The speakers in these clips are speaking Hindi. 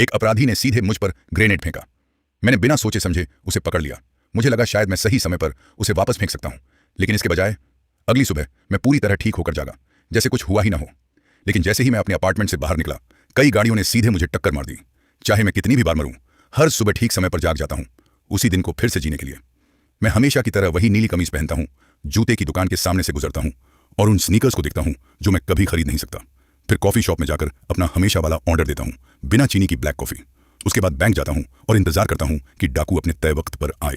एक अपराधी ने सीधे मुझ पर ग्रेनेड फेंका। मैंने बिना सोचे समझे उसे पकड़ लिया। मुझे लगा शायद मैं सही समय पर उसे वापस फेंक सकता हूं, लेकिन इसके बजाय अगली सुबह मैं पूरी तरह ठीक होकर जागा, जैसे कुछ हुआ ही ना हो। लेकिन जैसे ही मैं अपने अपार्टमेंट से बाहर निकला, कई गाड़ियों ने सीधे मुझे टक्कर मार दी। चाहे मैं कितनी भी बार मरूं, हर सुबह ठीक समय पर जाग जाता हूं, उसी दिन को फिर से जीने के लिए। मैं हमेशा की तरह वही नीली कमीज पहनता हूं, जूते की दुकान के सामने से गुजरता हूं और उन स्नीकर्स को देखता हूं जो मैं कभी खरीद नहीं सकता। फिर कॉफी शॉप में जाकर अपना हमेशा वाला ऑर्डर देता हूं, बिना चीनी की ब्लैक कॉफी। उसके बाद बैंक जाता हूं और इंतजार करता हूं कि डाकू अपने तय वक्त पर आए।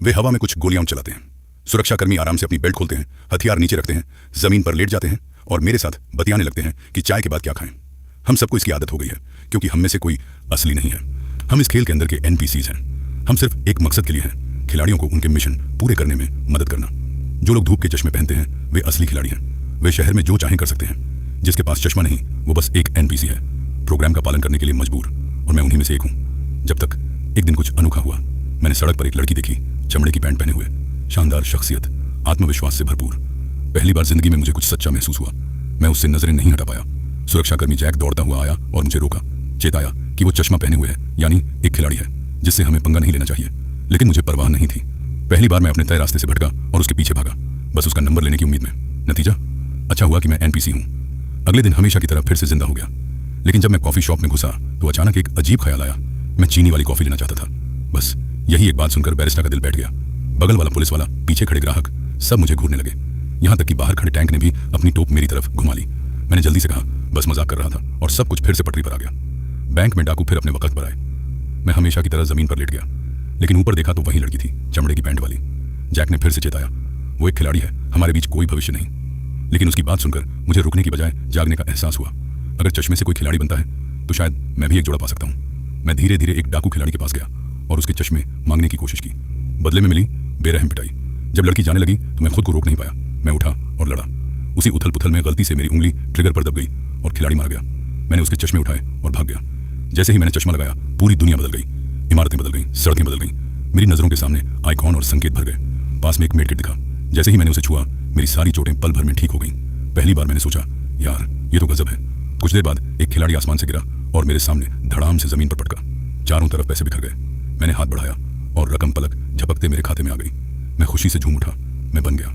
वे हवा में कुछ गोलियां चलाते हैं। सुरक्षाकर्मी आराम से अपनी बेल्ट खोलते हैं, हथियार नीचे रखते हैं, जमीन पर लेट जाते हैं और मेरे साथ बतियाने लगते हैं कि चाय के बाद क्या खाएं। हम सबको इसकी आदत हो गई है, क्योंकि हम में से कोई असली नहीं है। हम इस खेल के अंदर के NPCs हैं। हम सिर्फ एक मकसद के लिए हैं, खिलाड़ियों को उनके मिशन पूरे करने में मदद करना। जो लोग धूप के चश्मे पहनते हैं वे असली खिलाड़ी हैं। वे शहर में जो चाहें कर सकते हैं। जिसके पास चश्मा नहीं वो बस एक NPC है, प्रोग्राम का पालन करने के लिए मजबूर, और मैं उन्हीं में से एक हूँ। जब तक एक दिन कुछ अनोखा हुआ। मैंने सड़क पर एक लड़की देखी, चमड़े की पैंट पहने हुए, शानदार शख्सियत, आत्मविश्वास से भरपूर। पहली बार जिंदगी में मुझे कुछ सच्चा महसूस हुआ। मैं उससे नजरें नहीं हटा पाया। सुरक्षाकर्मी जैक दौड़ता हुआ आया और मुझे रोका, चेताया कि वो चश्मा पहने हुए है, यानी एक खिलाड़ी है जिससे हमें पंगा नहीं लेना चाहिए। लेकिन मुझे परवाह नहीं थी। पहली बार मैं अपने तय रास्ते से भटका और उसके पीछे भागा, बस उसका नंबर लेने की उम्मीद में। नतीजा अच्छा हुआ कि मैं NPC हूँ। अगले दिन हमेशा की तरह फिर से जिंदा हो गया। लेकिन जब मैं कॉफी शॉप में घुसा तो अचानक एक अजीब ख्याल आया। मैं चीनी वाली कॉफी लेना चाहता था। बस यही एक बात सुनकर बैरिस्टा का दिल बैठ गया। बगल वाला पुलिस वाला, पीछे खड़े ग्राहक, सब मुझे घूरने लगे। यहाँ तक कि बाहर खड़े टैंक ने भी अपनी टोप मेरी तरफ घुमा ली। मैंने जल्दी से कहा बस मजाक कर रहा था, और सब कुछ फिर से पटरी पर आ गया। बैंक में डाकू फिर अपने वक्त पर आए। मैं हमेशा की तरह जमीन पर लेट गया, लेकिन ऊपर देखा तो वही लड़की थी, चमड़े की पैंट वाली। जैक ने फिर से चेताया, वो एक खिलाड़ी है, हमारे बीच कोई भविष्य नहीं। लेकिन उसकी बात सुनकर मुझे रुकने की बजाय जागने का एहसास हुआ। अगर चश्मे से कोई खिलाड़ी बनता है तो शायद मैं भी एक जोड़ा पा सकता हूँ। मैं धीरे धीरे एक डाकू खिलाड़ी के पास गया और उसके चश्मे मांगने की कोशिश की। बदले में मिली बेरहम पिटाई। जब लड़की जाने लगी तो मैं खुद को रोक नहीं पाया। मैं उठा और लड़ा। उसी उथल पुथल में गलती से मेरी उंगली ट्रिगर पर दब गई और खिलाड़ी मार गया। मैंने उसके चश्मे उठाए और भाग गया। जैसे ही मैंने चश्मा लगाया, पूरी दुनिया बदल गई। इमारतें बदल गई, सड़कें बदल गई। मेरी नजरों के सामने आइकॉन और संकेत भर गए। पास में एक मेड किट दिखा। जैसे ही मैंने उसे छुआ, मेरी सारी चोटें पल भर में ठीक हो गईं। पहली बार मैंने सोचा, यार ये तो गजब है। कुछ देर बाद एक खिलाड़ी आसमान से गिरा और मेरे सामने धड़ाम से जमीन पर पटका। चारों तरफ पैसे बिखर गए। मैंने हाथ बढ़ाया और रकम पलक झपकते मेरे खाते में आ गई। मैं खुशी से झूम उठा। मैं बन गया।